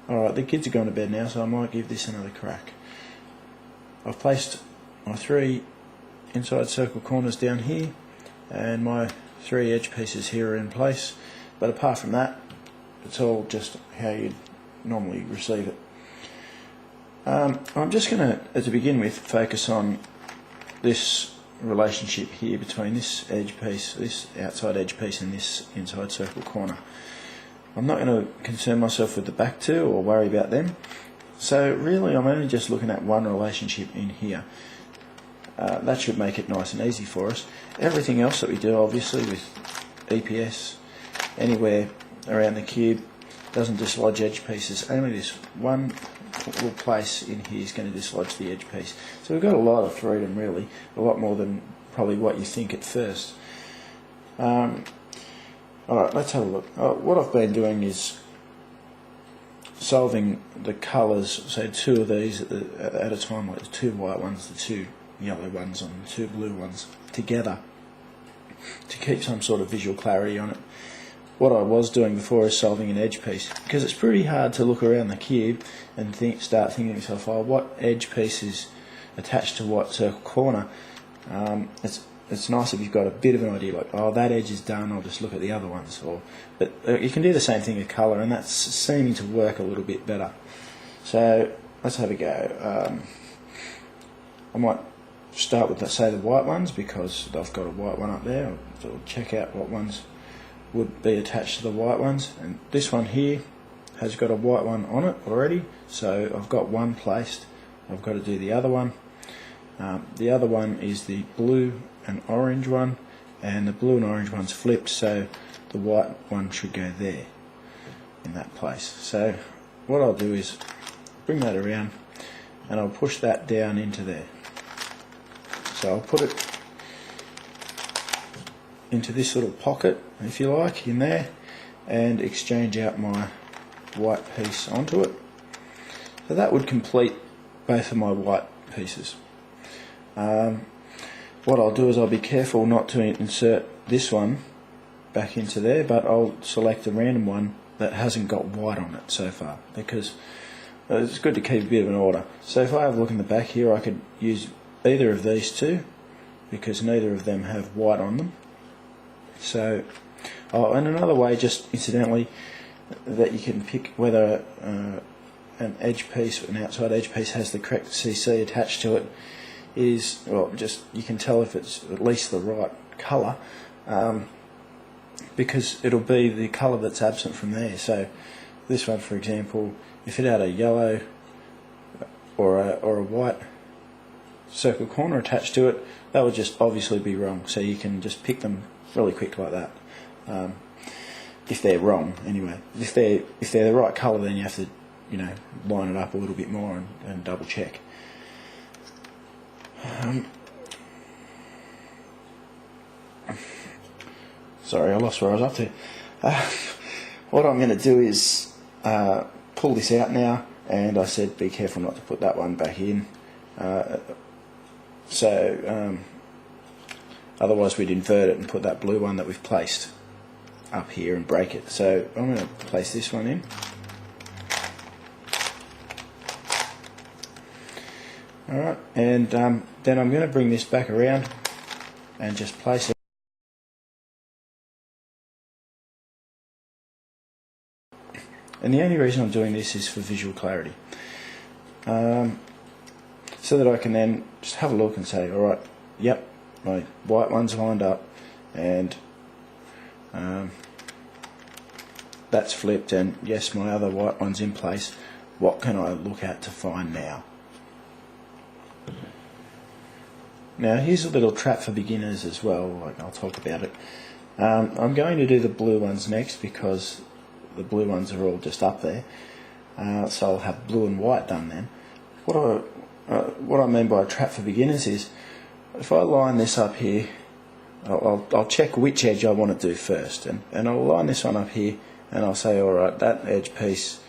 Alright, the kids are gone to bed now, so I might give this another crack. I've placed my 3 inside circle corners down here, and my 3 edge pieces here are in place, but apart from that, it's all just how you'd normally receive it. I'm just going to, to begin with, focus on this relationship here between this edge piece, this outside edge piece, and this inside circle corner. I'm not going to concern myself with the back two or worry about them. So really I'm only just looking at one relationship in here. That should make it nice and easy for us. Everything else that we do, obviously, with EPS, anywhere around the cube, doesn't dislodge edge pieces. Only this one little place in here is going to dislodge the edge piece. So we've got a lot of freedom, really, a lot more than probably what you think at first. Alright, let's have a look. What I've been doing is solving the colours, so 2 of these at a time, like the 2 white ones, the 2 yellow ones and the 2 blue ones together, to keep some sort of visual clarity on it. What I was doing before is solving an edge piece, because it's pretty hard to look around the cube and start thinking to yourself, oh, what edge piece is attached to what circle corner. It's nice if you've got a bit of an idea, like, oh, that edge is done, I'll just look at the other ones. But you can do the same thing with colour, and that's seeming to work a little bit better. So let's have a go. I might start with, say, the white ones, because I've got a white one up there. So I'll check out what ones would be attached to the white ones. And this one here has got a white one on it already, so I've got one placed. I've got to do the other one. The other one is the blue and orange one, and the blue and orange one's flipped, so the white one should go there in that place. So what I'll do is bring that around and I'll push that down into there. So I'll put it into this little pocket, if you like, in there, and exchange out my white piece onto it. So that would complete both of my white pieces. What I'll do is I'll be careful not to insert this one back into there, but I'll select a random one that hasn't got white on it so far, because it's good to keep a bit of an order. So if I have a look in the back here, I could use either of these two, because neither of them have white on them. So, and another way, just incidentally, that you can pick whether an edge piece, an outside edge piece, has the correct CC attached to it is, well, just you can tell if it's at least the right colour, because it'll be the colour that's absent from there. So this one, for example, if it had a yellow or a white circle corner attached to it, that would just obviously be wrong. So you can just pick them really quick like that. If they're wrong, anyway. If they're the right colour, then you have to, line it up a little bit more and double check. Sorry, I lost where I was up to. What I'm going to do is pull this out now, and I said be careful not to put that one back in. Otherwise we'd invert it and put that blue one that we've placed up here and break it. So I'm going to place this one in. Alright, and then I'm going to bring this back around and just place it. And the only reason I'm doing this is for visual clarity. So that I can then just have a look and say, alright, yep, my white one's lined up, and that's flipped, and yes, my other white one's in place. What can I look at to find now? Now here's a little trap for beginners as well, like I'll talk about it. I'm going to do the blue ones next, because the blue ones are all just up there, so I'll have blue and white done then. What I mean by a trap for beginners is, if I line this up here, I'll check which edge I want to do first, and I'll line this one up here, and I'll say, alright, that edge piece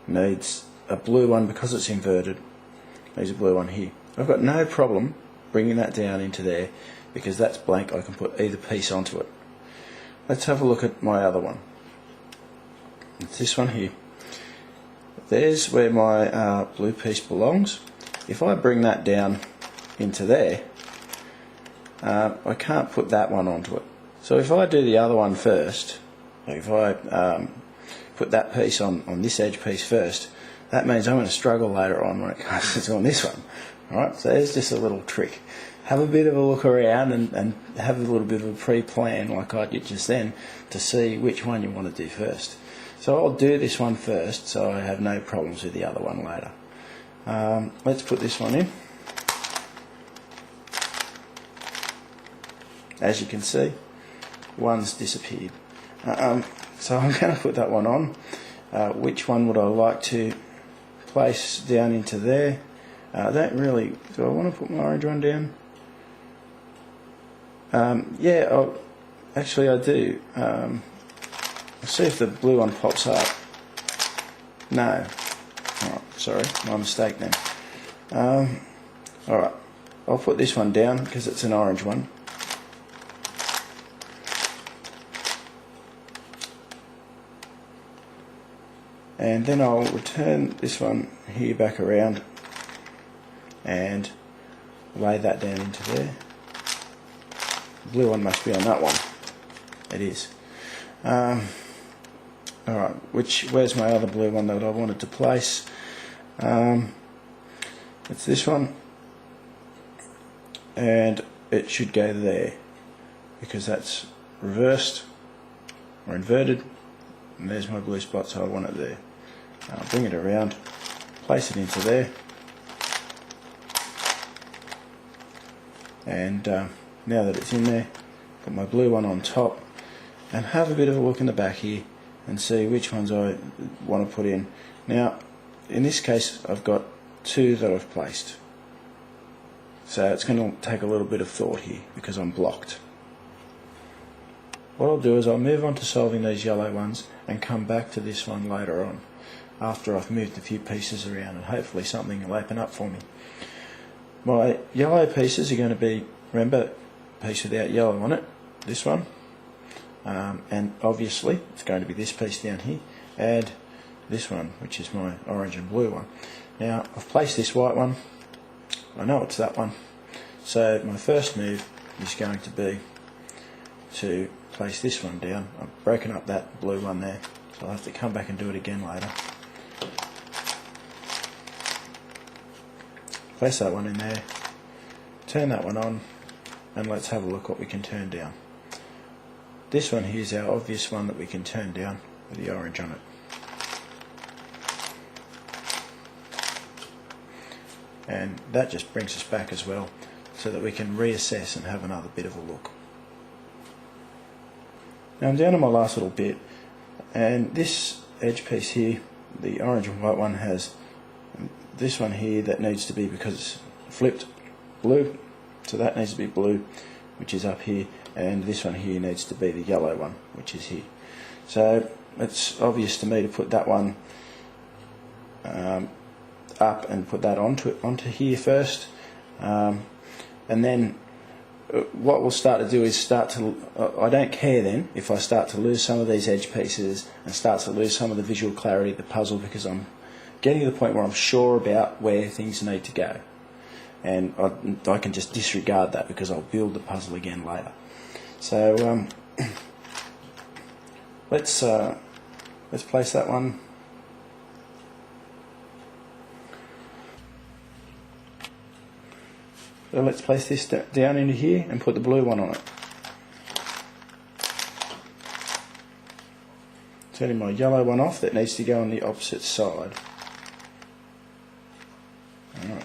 needs a blue one because it's inverted, needs a blue one here. I've got no problem bringing that down into there, because that's blank, I can put either piece onto it. Let's have a look at my other one. It's this one here. there's where my blue piece belongs. If I bring that down into there, I can't put that one onto it. So if I do the other one first, like if I put that piece on this edge piece first, that means I'm going to struggle later on when it comes to on this one. Alright, so there's just a little trick. Have a bit of a look around and have a little bit of a pre-plan like I did just then to see which one you want to do first. So I'll do this one first so I have no problems with the other one later. Let's put this one in. As you can see, one's disappeared. So I'm going to put that one on. Which one would I like to place down into there? I don't really. Do I want to put my orange one down? Yeah, actually I do. I'll see if the blue one pops up. No. Alright, sorry, my mistake then. Alright, I'll put this one down because it's an orange one. And then I'll return this one here back around and lay that down into there. The blue one must be on that one. It is. Alright, where's my other blue one that I wanted to place? It's this one. And it should go there because that's reversed or inverted. And there's my blue spot, so I want it there. I'll bring it around, place it into there, and now that it's in there, put my blue one on top and have a bit of a look in the back here and see which ones I want to put in. Now in this case I've got two that I've placed, so it's going to take a little bit of thought here because I'm blocked. What I'll do is I'll move on to solving these yellow ones and come back to this one later on, after I've moved a few pieces around, and hopefully something will open up for me. My yellow pieces are going to be, remember, piece without yellow on it, this one, and obviously it's going to be this piece down here, and this one, which is my orange and blue one. Now I've placed this white one, I know it's that one, so my first move is going to be to place this one down. I've broken up that blue one there, so I'll have to come back and do it again later. Place that one in there, turn that one on, and let's have a look what we can turn down. This one here is our obvious one that we can turn down with the orange on it. And that just brings us back as well, so that we can reassess and have another bit of a look. Now I'm down to my last little bit, and this edge piece here, the orange and white one, has this one here that needs to be, because it's flipped, blue, so that needs to be blue, which is up here, and this one here needs to be the yellow one, which is here. So it's obvious to me to put that one up and put that onto here first, and then what we'll start to do is I don't care then if I start to lose some of these edge pieces and start to lose some of the visual clarity of the puzzle, because I'm getting to the point where I'm sure about where things need to go, and I can just disregard that because I'll build the puzzle again later. So let's place that one. So let's place this down into here and put the blue one on it. Turning my yellow one off, that needs to go on the opposite side. Alright,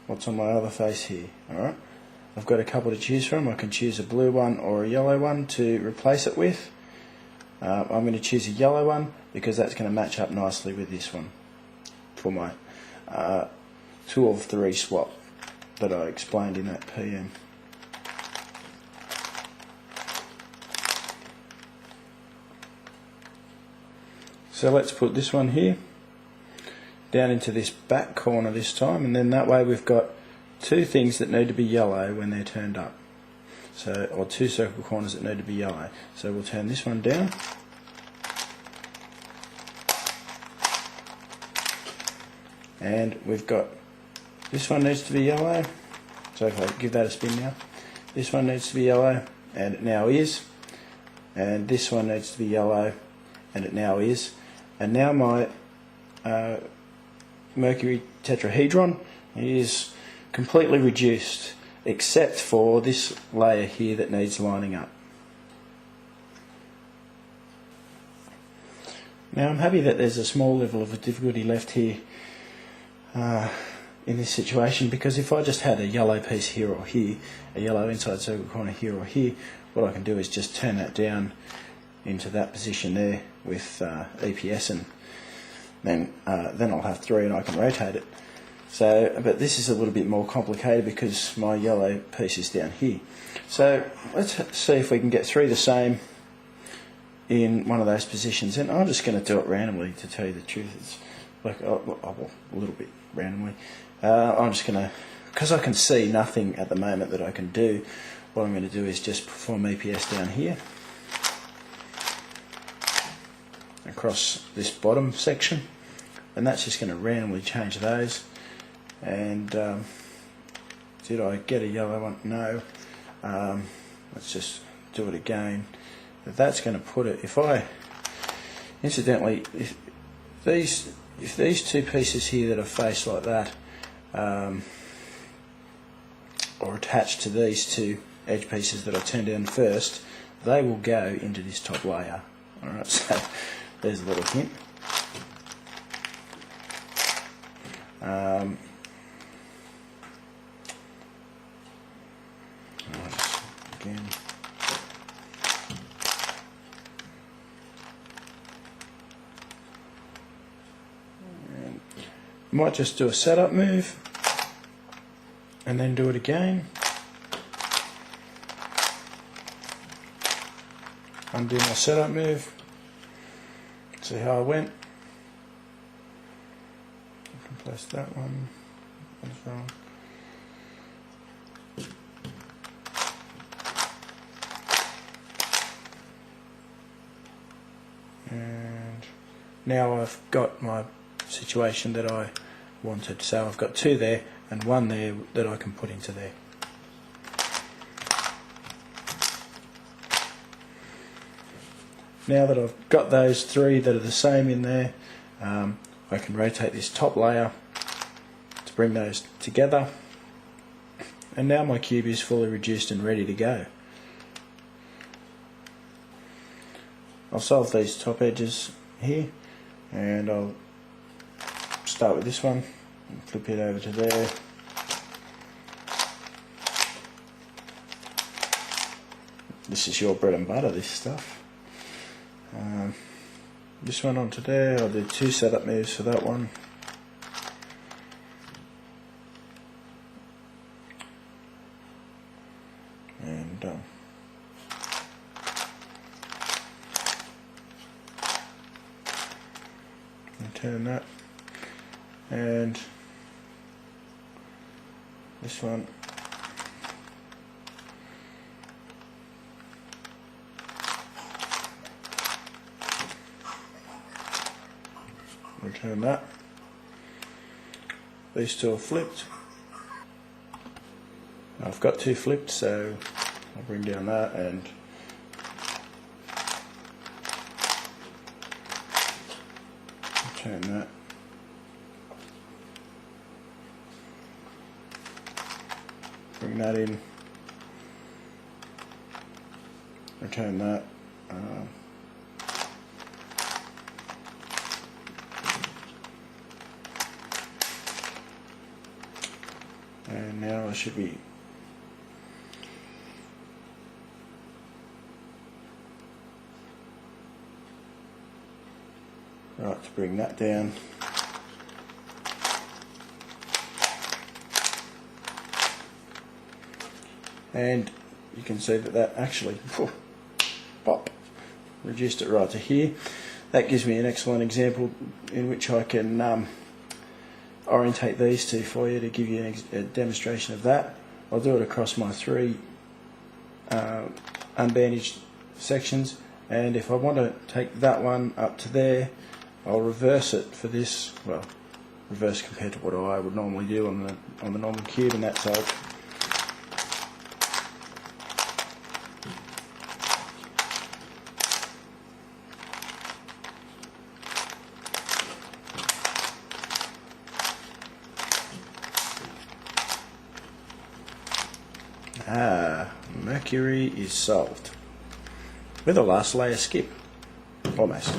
what's on my other face here? Alright, I've got a couple to choose from. I can choose a blue one or a yellow one to replace it with. I'm going to choose a yellow one because that's going to match up nicely with this one for my 2 of 3 swap that I explained in that PM. So let's put this one here down into this back corner this time, and then that way we've got 2 things that need to be yellow when they're turned up. So, or 2 circle corners that need to be yellow. So we'll turn this one down. and we've got this one needs to be yellow, so if I give that a spin now, this one needs to be yellow, and it now is, and this one needs to be yellow, and it now is, and now my Mercury Tetrahedron is completely reduced except for this layer here that needs lining up. Now I'm happy that there's a small level of difficulty left here in this situation, because if I just had a yellow piece here or here, a yellow inside circle corner here or here, what I can do is just turn that down into that position there with EPS, and then I'll have 3 and I can rotate it. So, but this is a little bit more complicated because my yellow piece is down here. So let's see if we can get 3 the same in one of those positions, and I'm just going to do it randomly, to tell you the truth. It's like a little bit randomly. I'm just going to, because I can see nothing at the moment that I can do, what I'm going to do is just perform EPS down here across this bottom section, and that's just going to randomly change those. And did I get a yellow one? No. Let's just do it again. That's going to put it, if I, incidentally, if these 2 pieces here that are faced like that or attached to these 2 edge pieces that I turned down first, they will go into this top layer. Alright, so there's a little hint. Again. Might just do a setup move and then do it again. Undo my setup move. See how I went. I can place that one. That's wrong. And now I've got my situation that I wanted. So I've got 2 there and 1 there that I can put into there. Now that I've got those 3 that are the same in there, I can rotate this top layer to bring those together, and now my cube is fully reduced and ready to go. I'll solve these top edges here, and I'll start with this one and flip it over to there. This is your bread and butter, this stuff. This one onto there. I'll do 2 setup moves for that one. And turn that, and this one. Return that. These 2 are flipped. I've got 2 flipped, so I'll bring down that and return that. Bring that in. Return that. And now I should be right to bring that down. And you can see that that actually pop, reduced it right to here. That gives me an excellent example in which I can orientate these 2 for you to give you a demonstration of that. I'll do it across my 3 unbandaged sections, and if I want to take that one up to there, I'll reverse it for this. Well, reverse compared to what I would normally do on the normal cube, and that's solved. Mercury is solved with a last layer skip, almost.